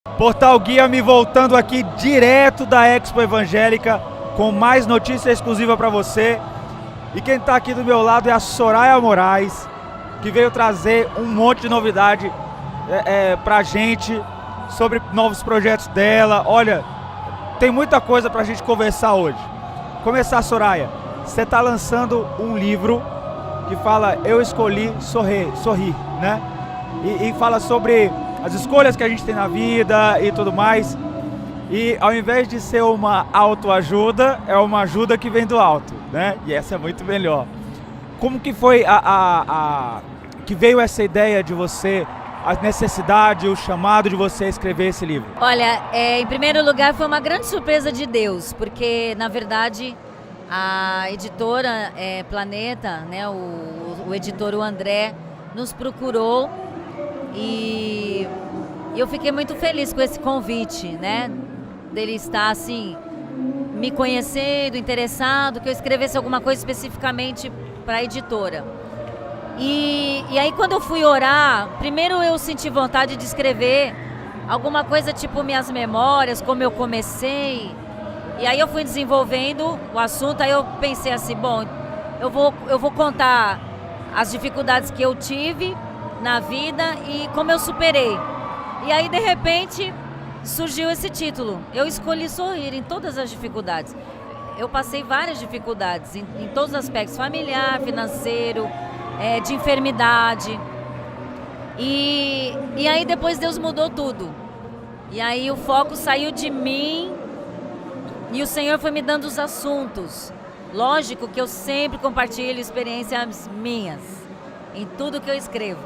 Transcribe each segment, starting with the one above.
Portal Guia me voltando aqui direto da Expo Evangélica com mais notícia exclusiva para você. E quem está aqui do meu lado é a Soraya Moraes, que veio trazer um monte de novidade pra gente sobre novos projetos dela. Olha, tem muita coisa pra gente conversar hoje. Começar, Soraya, você está lançando um livro que fala Eu Escolhi Sorrir, né? E fala sobre as escolhas que a gente tem na vida e tudo mais. E ao invés de ser uma autoajuda, é uma ajuda que vem do alto, né? E essa é muito melhor. Como que foi que veio essa ideia de você, a necessidade, o chamado de você escrever esse livro? Olha, em primeiro lugar foi uma grande surpresa de Deus, porque na verdade a editora Planeta, né, o editor, o André, nos procurou e eu fiquei muito feliz com esse convite, né, dele estar assim, me conhecendo, interessado, que eu escrevesse alguma coisa especificamente para a editora. E aí quando eu fui orar, primeiro eu senti vontade de escrever alguma coisa tipo minhas memórias, como eu comecei. E aí eu fui desenvolvendo o assunto, aí eu pensei assim, bom, eu vou contar as dificuldades que eu tive na vida e como eu superei. E aí de repente surgiu esse título, Eu Escolhi Sorrir, em todas as dificuldades. Eu passei várias dificuldades, em todos os aspectos, familiar, financeiro, de enfermidade. E aí depois Deus mudou tudo. E aí o foco saiu de mim e o Senhor foi me dando os assuntos. Lógico que eu sempre compartilho experiências minhas em tudo que eu escrevo,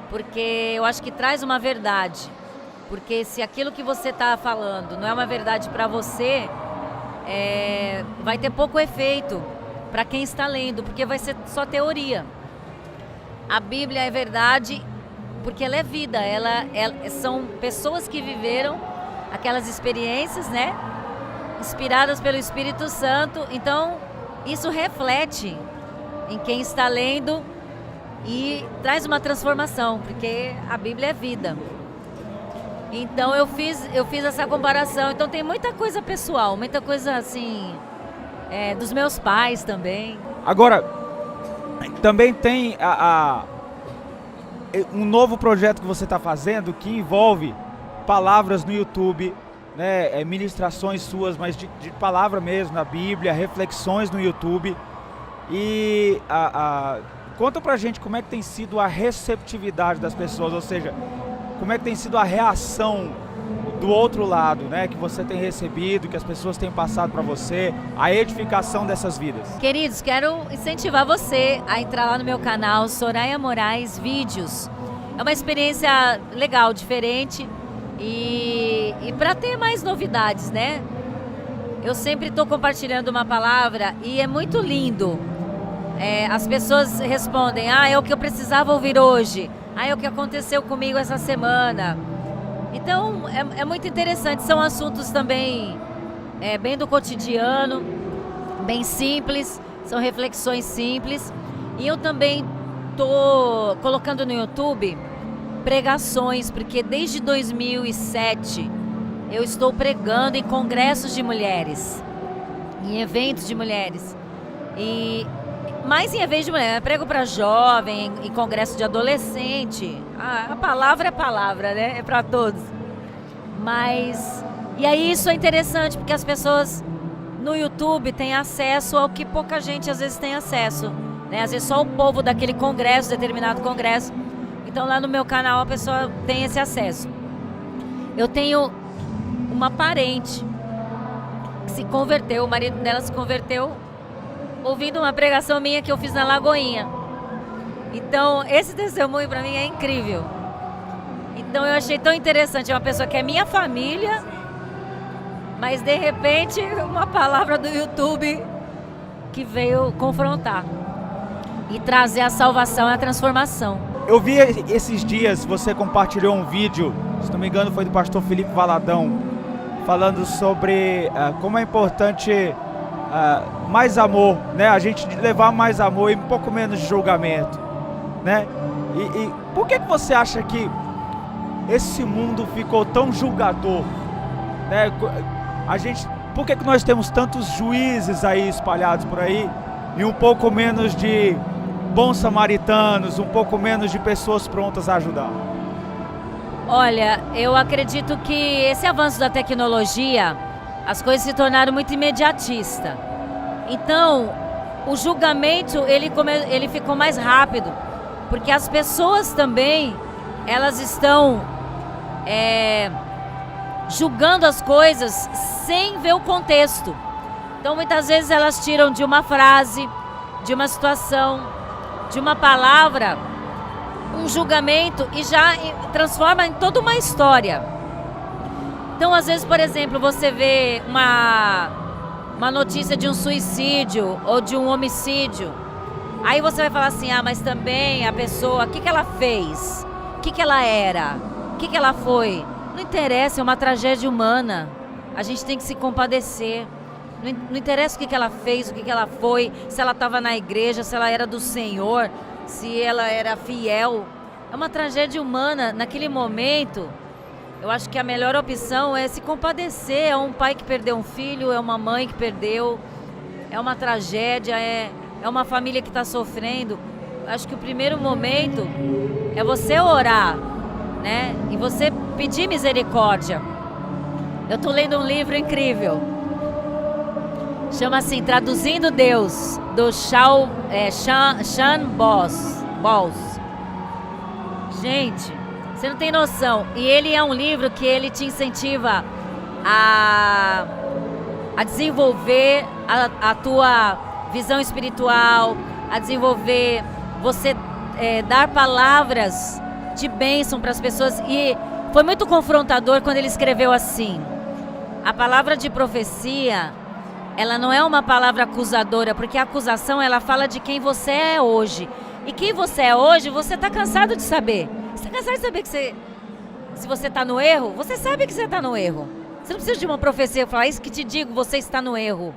porque eu acho que traz uma verdade. Porque se aquilo que você está falando não é uma verdade para você, vai ter pouco efeito para quem está lendo, porque vai ser só teoria. A Bíblia é verdade porque ela é vida, são pessoas que viveram aquelas experiências, né? Inspiradas pelo Espírito Santo. Então, isso reflete em quem está lendo e traz uma transformação, porque a Bíblia é vida. Então, eu fiz essa comparação. Então, tem muita coisa pessoal, muita coisa assim, dos meus pais também. Agora, também tem um novo projeto que você está fazendo que envolve palavras no YouTube, né, ministrações suas, mas de palavra mesmo, na Bíblia, reflexões no YouTube. E conta pra gente como é que tem sido a receptividade das pessoas, ou seja, como é que tem sido a reação do outro lado, né, que você tem recebido, que as pessoas têm passado para você, a edificação dessas vidas. Queridos, quero incentivar você a entrar lá no meu canal Soraya Moraes Vídeos. É uma experiência legal, diferente e para ter mais novidades, né? Eu sempre estou compartilhando uma palavra e é muito lindo. As pessoas respondem, é o que eu precisava ouvir hoje, é o que aconteceu comigo essa semana. Então, é muito interessante, são assuntos também bem do cotidiano, bem simples, são reflexões simples. E eu também estou colocando no YouTube pregações, porque desde 2007 eu estou pregando em congressos de mulheres, em eventos de mulheres. E mais em eventos de mulheres, eu prego para jovem, em congresso de adolescente. A palavra é palavra, né? É para todos. Mas, e aí isso é interessante, porque as pessoas no YouTube têm acesso ao que pouca gente às vezes tem acesso, né? Às vezes só o povo daquele congresso, determinado congresso. Então lá no meu canal a pessoa tem esse acesso. Eu tenho uma parente que se converteu, o marido dela se converteu ouvindo uma pregação minha que eu fiz na Lagoinha. Então, esse testemunho para mim é incrível. Então, eu achei tão interessante, é uma pessoa que é minha família, mas de repente, uma palavra do YouTube que veio confrontar e trazer a salvação e a transformação. Eu vi esses dias, você compartilhou um vídeo, se não me engano foi do pastor Felipe Valadão, falando sobre como é importante mais amor, né? A gente levar mais amor e um pouco menos de julgamento, né? E por que você acha que esse mundo ficou tão julgador, né? Por que nós temos tantos juízes aí espalhados por aí e um pouco menos de bons samaritanos, um pouco menos de pessoas prontas a ajudar? Olha, eu acredito que esse avanço da tecnologia, as coisas se tornaram muito imediatistas. Então, o julgamento ele ficou mais rápido, porque as pessoas também, elas estão julgando as coisas sem ver o contexto. Então, muitas vezes elas tiram de uma frase, de uma situação, de uma palavra, um julgamento e já transforma em toda uma história. Então, às vezes, por exemplo, você vê uma notícia de um suicídio ou de um homicídio. Aí você vai falar assim, mas também a pessoa, o que ela fez? O que ela era? O que ela foi? Não interessa, é uma tragédia humana. A gente tem que se compadecer. Não interessa o que ela fez, o que ela foi, se ela estava na igreja, se ela era do Senhor, se ela era fiel. É uma tragédia humana. Naquele momento, eu acho que a melhor opção é se compadecer. É um pai que perdeu um filho, é uma mãe que perdeu, é uma tragédia, é uma família que está sofrendo. Acho que o primeiro momento é você orar, né? E você pedir misericórdia. Eu estou lendo um livro incrível. Chama assim, Traduzindo Deus, do Sean Boss. Gente, você não tem noção. E ele é um livro que ele te incentiva a desenvolver a tua visão espiritual, a desenvolver, você dar palavras de bênção para as pessoas. E foi muito confrontador quando ele escreveu assim: a palavra de profecia, ela não é uma palavra acusadora, porque a acusação, ela fala de quem você é hoje. E quem você é hoje, você está cansado de saber. Você está cansado de saber que se você está no erro, você sabe que você está no erro. Você não precisa de uma profecia falar, isso que te digo, você está no erro.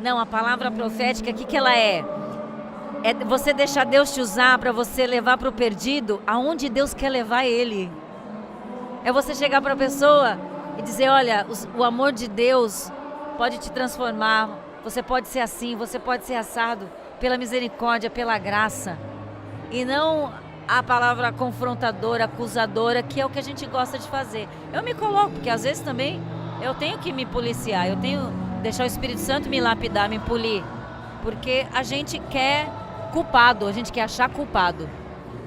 Não, a palavra profética, o que ela é? É você deixar Deus te usar para você levar para o perdido aonde Deus quer levar ele. É você chegar para a pessoa e dizer, olha, o amor de Deus pode te transformar, você pode ser assim, você pode ser assado pela misericórdia, pela graça. E não a palavra confrontadora, acusadora, que é o que a gente gosta de fazer. Eu me coloco, porque às vezes também eu tenho que me policiar, eu tenho que deixar o Espírito Santo me lapidar, me polir. Porque a gente quer culpado, a gente quer achar culpado.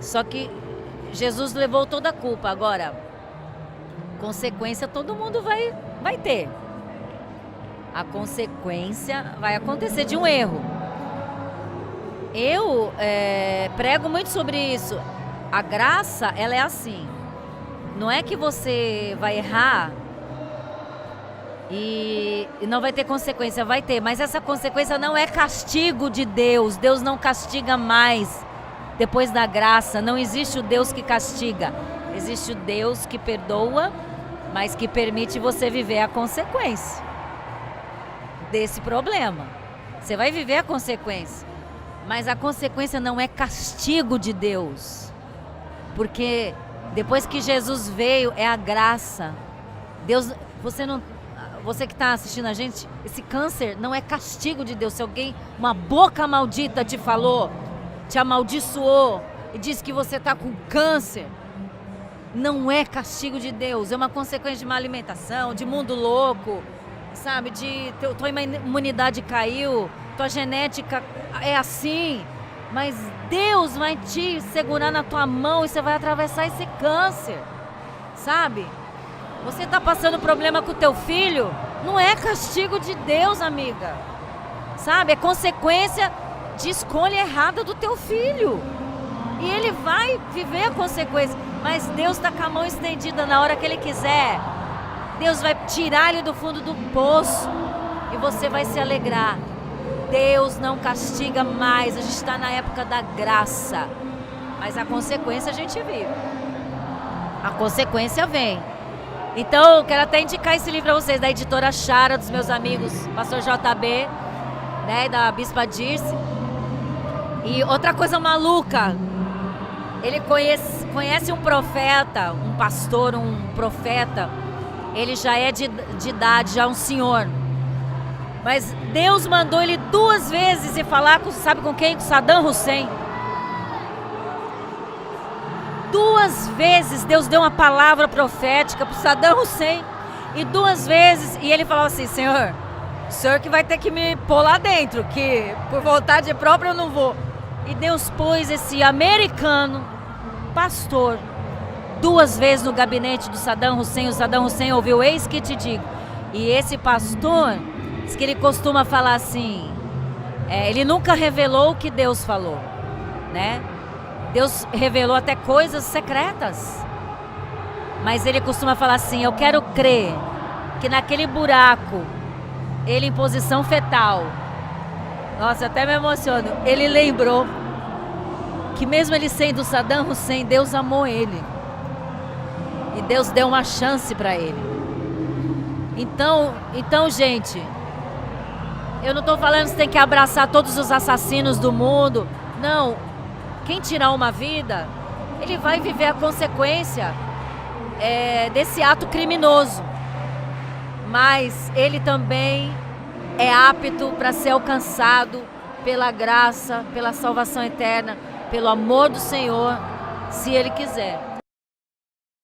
Só que Jesus levou toda a culpa. Agora, consequência todo mundo vai ter. A consequência vai acontecer de um erro. Eu prego muito sobre isso. A graça, ela é assim. Não é que você vai errar e não vai ter consequência, vai ter. Mas essa consequência não é castigo de Deus. Deus não castiga mais depois da graça. Não existe o Deus que castiga. Existe o Deus que perdoa, mas que permite você viver a consequência desse problema. Você vai viver a consequência, mas a consequência não é castigo de Deus, porque depois que Jesus veio é a graça. Deus, você que está assistindo a gente, esse câncer não é castigo de Deus. Se alguém, uma boca maldita te falou, te amaldiçoou e disse que você está com câncer, não é castigo de Deus, é uma consequência de má alimentação, de mundo louco, sabe, tua imunidade caiu, tua genética é assim, mas Deus vai te segurar na tua mão e você vai atravessar esse câncer, sabe? Você tá passando problema com o teu filho, não é castigo de Deus, amiga, sabe? É consequência de escolha errada do teu filho, e ele vai viver a consequência, mas Deus tá com a mão estendida na hora que ele quiser. Deus vai tirar ele do fundo do poço e você vai se alegrar. Deus não castiga mais, a gente está na época da graça, mas a consequência a gente vive. A consequência vem. Então eu quero até indicar esse livro a vocês, da editora Chara, dos meus amigos Pastor JB, né, da Bispa Dirce. E outra coisa maluca, ele conhece um profeta, um pastor, um profeta, ele já é de idade, já é um senhor. Mas Deus mandou ele 2 vezes ir falar com, sabe com quem? Com Saddam Hussein. 2 vezes Deus deu uma palavra profética para Saddam Hussein. E 2 vezes, e ele falou assim: Senhor, o senhor que vai ter que me pôr lá dentro, que por vontade própria eu não vou. E Deus pôs esse americano, pastor, 2 vezes no gabinete do Saddam Hussein. O Saddam Hussein ouviu: eis que te digo. E esse pastor, diz que ele costuma falar assim, ele nunca revelou o que Deus falou, né? Deus revelou até coisas secretas. Mas ele costuma falar assim: eu quero crer que naquele buraco, ele em posição fetal, nossa, até me emociono, ele lembrou que mesmo ele sendo Saddam Hussein, Deus amou ele. E Deus deu uma chance para ele. Então, gente, eu não estou falando que você tem que abraçar todos os assassinos do mundo. Não, quem tirar uma vida, ele vai viver a consequência desse ato criminoso. Mas ele também é apto para ser alcançado pela graça, pela salvação eterna, pelo amor do Senhor, se ele quiser.